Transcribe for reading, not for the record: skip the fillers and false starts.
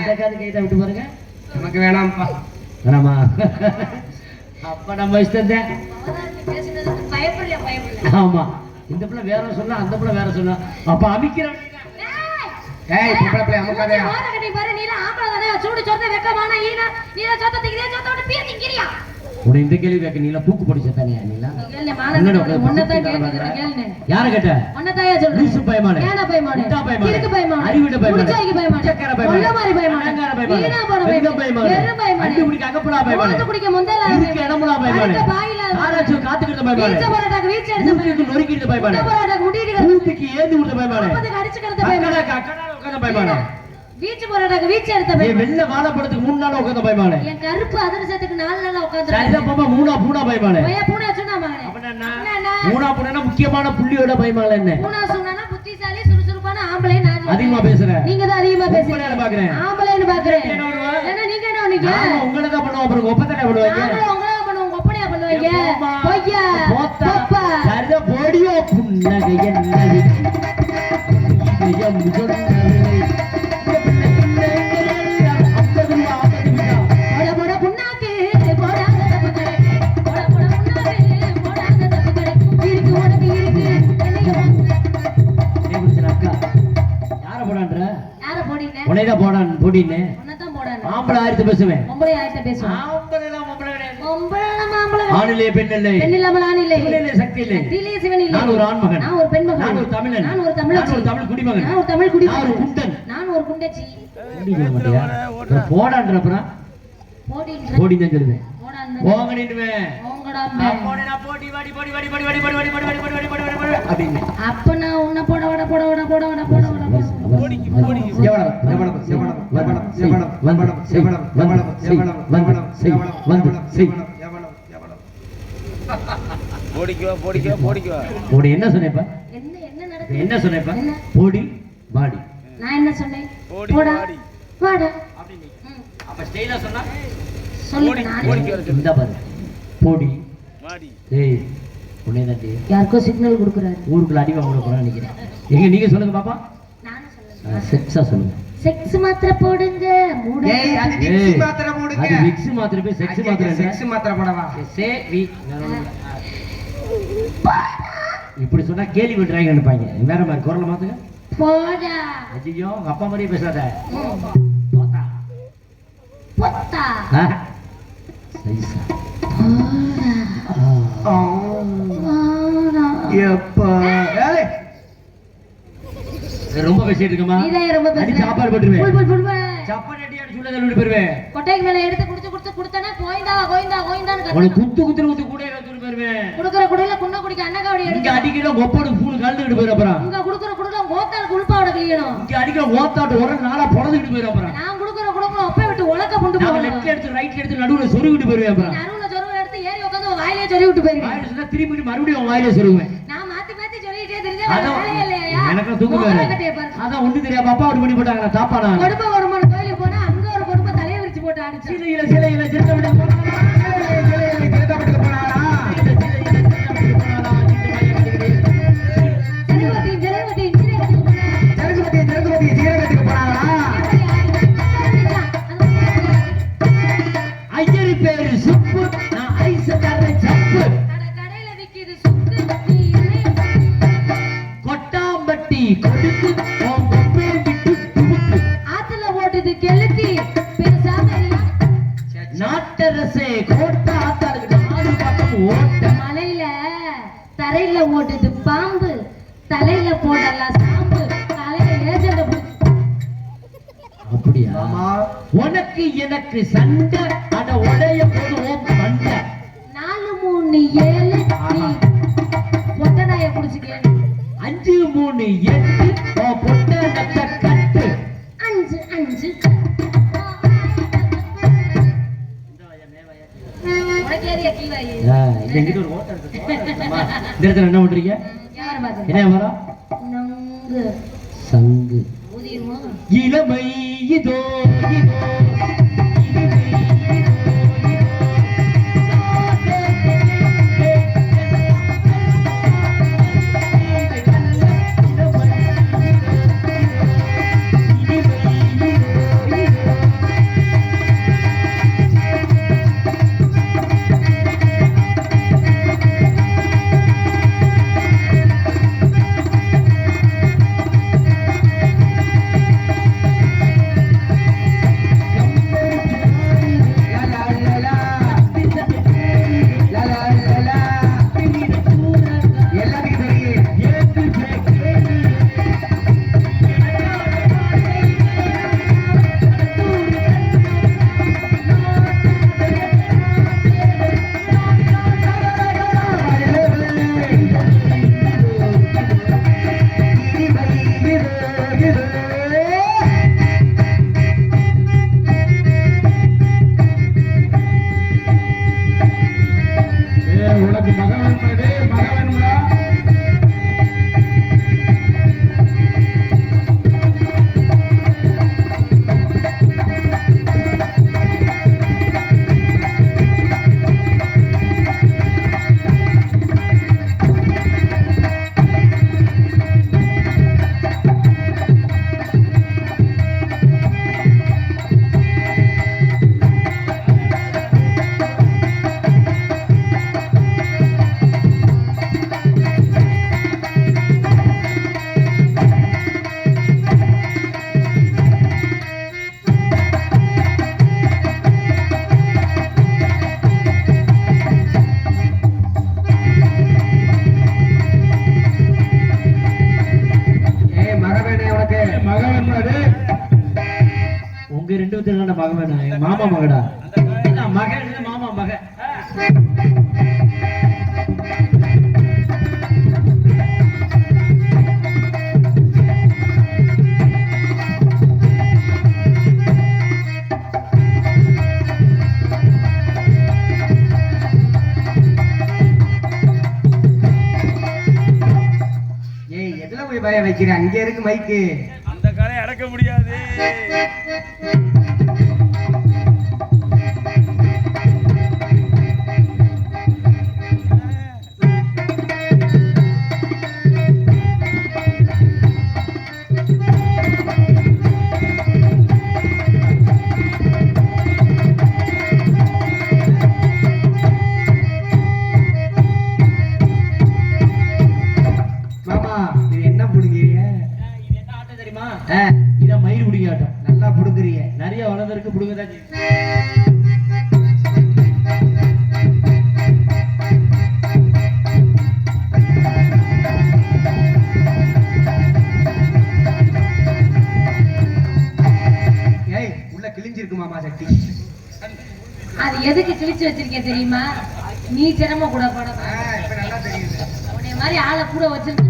இந்த காது கைட்ட விட்டு பாருங்க. நமக்கு வேணாம்ப்பா. வேணாமா? அப்ப நம்ம இஷ்டம் தான். ஆமா, இந்த பிள்ளை வேற சொன்னா அந்த பிள்ளை வேற சொன்னா அப்ப அமிக்கிறேன். ஏய் பொம்பளை பிள்ளை அமுக்காதே. பாரு நீல ஆம்பள தானே சூடு சொத்த வெக்கமான ஈனா நீல சொத்த திங்கிறியா சொத்த விட்டு பீ திங்கிறியா? உன்னை இந்த கேள்வி கேட்க நீல தூக்கு போடி செத்தானியா நீல? கேளு மானே ஒண்ணதான் கேக்குறேன் கேளுனே. யார கேட்ட? ஒண்ணதாயா சொல்றேன். லூசு பயமானே. ஏனா பயமானே. முட்டா பயமானே. கிறுக்கு பயமானே. அறிவிட பயமானே. முச்சைக்கு பயமானே. சக்கர பயமானே. கொல்ல மாதிரி பயமானே. அலங்கார பயமானே. வீணா போற பயமானே. வெறு பயமானே. அடி குடிக்க அகப்படா பயமானே. ஓட்டு குடிக்க முந்தல பயமானே. இதுக்கு இடமுடா பயமானே. ஆராச்சு காத்துக்கிட்ட பயமானே. வீச்ச போறடாக்கு வீச்ச எடுத்த பயமானே. நொறுக்கிட்ட பயமானே. போறடாக்கு முடிடிங்க. ஊத்திக்கு ஏந்தி விட்ட பயமானே. அப்பதுக்கு அடிச்சுக்கிறது பயமானே. அக்கடா உட்கார்ந்த பயமானே. வீச்சு போறடாக்கு வீச்ச எடுத்த பயமானே. ஏ வெள்ள வாழைப்பழத்துக்கு 3 நாள் உட்கார்ந்த பயமானே. என் கருப்பு அதிரசத்துக்கு 4 நாள் உட்கார்ந்து. சரிதா பாப்பா மூணா பூனா பயமானே. பையா பூனா சொன்னா மகனே. அப்பனா மூணா பூனா முக்கியமான புள்ளியோட பயமானே என்ன? பூனா சொன்னானா புத்திசாலி சுறுசுறுப்பான ஆம்பளை நான். அதிகமா பேசுறேன். நீங்க தான் அதிகமா பேசுறீங்க. நான் பாக்குறேன். ஆம்பளைன்னு பாக்குறேன். என்ன நீங்க என்ன பண்ணீங்க? நான் உங்கள தான் பண்ணுவோம் அப்புறம் ஒப்பதனை பண்ணுவாங்க. நான் உங்கள தான் பண்ணுவோம் ஒப்பனையா பண்ணுவாங்க. பொய்யா போப்பா. சரிதா போடியோ புன்னகை என்னது? இது முகன்னது. உனைதான் போடான் போடினே உனதான் போடான் ஆம்பளை ஆயிரத்து பேசுவேன் பொம்பளை ஆயிரத்து பேசுவேன் ஆம்பளை பொம்பளை கிடையாது பொம்பளை ஆணிலே பெண்ணில்லை பெண்ணில்லாமல் ஆணில்லை சிவனிலே சக்தி இல்லை சக்தியிலே சிவன் இல்லை நான் ஒரு ஆண்மகன் நான் ஒரு பெண்மகன் நான் ஒரு தமிழன் நான் ஒரு தமிழச்சி நான் ஒரு தமிழ் குடிமகன் நான் ஒரு தமிழ் குடிமகன் நான் ஒரு குண்டன் நான் ஒரு குண்டச்சி குடிமகன் மாட்டியா போடான்றப்பறா போடின்னு சொல்லுவேன் போங்க நின்னுவேன் போங்கடா போடா போடி வாடி போடி வாடி போடி வாடி போடி வாடி போடி வாடி போடி வாடி போடி அப்படினே அப்ப நான் உன்ன போட வட போட வட போட வட போட வட போடிக்கு போடிக்கு செவடம் செவடம் செவடம் செவடம் செவடம் வந்தடம் செவடம் வந்தடம் செவடம் வந்தடம் செவடம் வந்து செவடம் செவடம் செவடம் போடிக்கு போடிக்கு போடிக்கு போடி என்ன சொன்னேப்பா என்ன என்ன நடக்குது என்ன சொன்னேப்பா போடி பாடி நான் என்ன சொன்னேன் போடா வாடா அப்படினே அப்ப ஸ்டைலா சொன்னா சொல்லு நான் இந்த பாரு போடி வாடி ஏய் உன்னைதாண்டி யாருக்கோ சிக்னல் கொடுக்குறாரு ஊருக்குள்ள அடி வாங்க போறான்னு நினைக்கிறேன் எங்க நீங்க சொல்லுங்க பாப்பா நானே சொல்றேன் செக்ஸா சொல்லுங்க செக்ஸ் மாத்திரை போடுங்க மூட ஏய் அது விக்ஸ் மாத்திரை போடுங்க அது விக்ஸ் மாத்திரை போய் செக்ஸ் மாத்திரை செக்ஸ் மாத்திரை போடவா சே வி இப்படி சொன்னா கேலி பண்றாங்க நினைப்பாங்க வேற மாதிரி குரலை மாத்துங்க போடா ஐயோ உங்க அப்பா மாதிரியே பேசாத போடா போடா சைஸா ரொம்ப பேசிட்டு இருக்கமா சாப்பாடு போட்டுருவேன் சாப்பாடு அடி அடி சுள்ள தள்ளி போயிருவேன் கொட்டைக்கு மேல எடுத்து குடிச்சு குடிச்சு குடுத்தனா கோயிந்தா கோயிந்தா கோயிந்தான்னு உனக்கு குத்து குத்து குத்து கூட எடுத்து போயிருவேன் குடுக்குற குடையில குன்ன குடிக்க அண்ணகாவடி எடுத்து இங்க அடிக்கிற ஒப்படு பூல் கலந்துக்கிட்டு போயிர அப்புறம் இங்க குடுக்குற குடையில ஓத்தால் குல்பாவோட கிளியணும் இங்க அடிக்கிற ஓத்தாட்டு ஒரு நாளா பொளந்துக்கிட்டு போயிர அப்புறம் நான் குடுக்குற குடுக்குற ஒப்பை விட்டு உலக்க கொண்டு போறேன் லெஃப்ட் எடுத்து ரைட் எடுத்து நடுவுல சொருவிட்டு போயிருவேன் அப்புறம் நடுவுல சொருவு எடுத்து ஏறி உட்கார்ந்து வாயிலே சொருவி விட்டு போயிருவேன் வாயில சொன்னா திருப்பி மறுபடியும் வாயிலே சொருவேன் நான் மாத்தி மாத்தி சொல்லிட்டே தெரிஞ்சா வேலையே இல்லையா எனக்கு தூக்கு வேற அதான் ஒண்ணு தெரியாம அப்பா ஒரு மணி போட்டாங்க தாப்பானா கொடுப்ப ஒரு மணி கோயிலுக்கு போனா அங்க ஒரு கொடுப்ப தலைய விரிச்சு போட்டு அடிச்சு சிலையில சிலையில சிறுத்த விட போறானா சிலையில சிறுத்த விட போறானா ஐயரி பேரு சுப்பு நான் ஐஸ் தர சப்பு கடையில விக்கிது சுக்கு கொட்டாம்பட்டி கொடுத்து ஆத்துல ஓடுது கெளுத்தி பெருசாம நாட்டரசே கோட்டை ஆத்தாளுக்கு நாலு பக்கம் ஓட்ட மலையில தரையில ஓடுது பாம்பு தலையில போடலாம் சாம்பு தலையில ஏஜெண்ட அப்படியா உனக்கு எனக்கு சண்டை அட உடைய போடுவோம் சண்டை 4 3 7 பொட்டனாய குடிச்சுக்கேன் 5 3 8 பொட்டனத்தை கட்டு 5 5 உனக்கேறிய கீவாயி எங்கிட்ட ஒரு ஓட்டர் இருக்கு இந்த இடத்துல என்ன பண்றீங்க என்ன வர நங்கு சங்கு ஊதிருமா இளமை இதோ இதோ இது 2 விதத்துல மகன் வேணும். எங்க மாமா மகடா. மகன் இல்ல மாமா மகன். ஏய் எதுல போய் பய வைக்கிற? அங்க இருக்கு மைக்கு. அந்த காலை அடக்க முடியாது. மாமா இது என்ன புடுங்கீங்க? இது என்ன ஆட்டம் தெரியுமா? ஆ, இத மயிர் புடிங்க ஆட்டம். நல்லா புடுங்குறீங்க. நிறைய வளர்ந்தருக்கு புடுங்கதான் செய்யும். ஏய் உள்ள கிழிஞ்சிருக்கு மாமா சட்டி. அது எதுக்கு கிழிச்சு வச்சிருக்கேன் தெரியுமா? நீ சிரம கூட பட இப்ப நல்லா தெரியுது. உன்னை மாதிரி ஆளை கூட வச்சிருக்க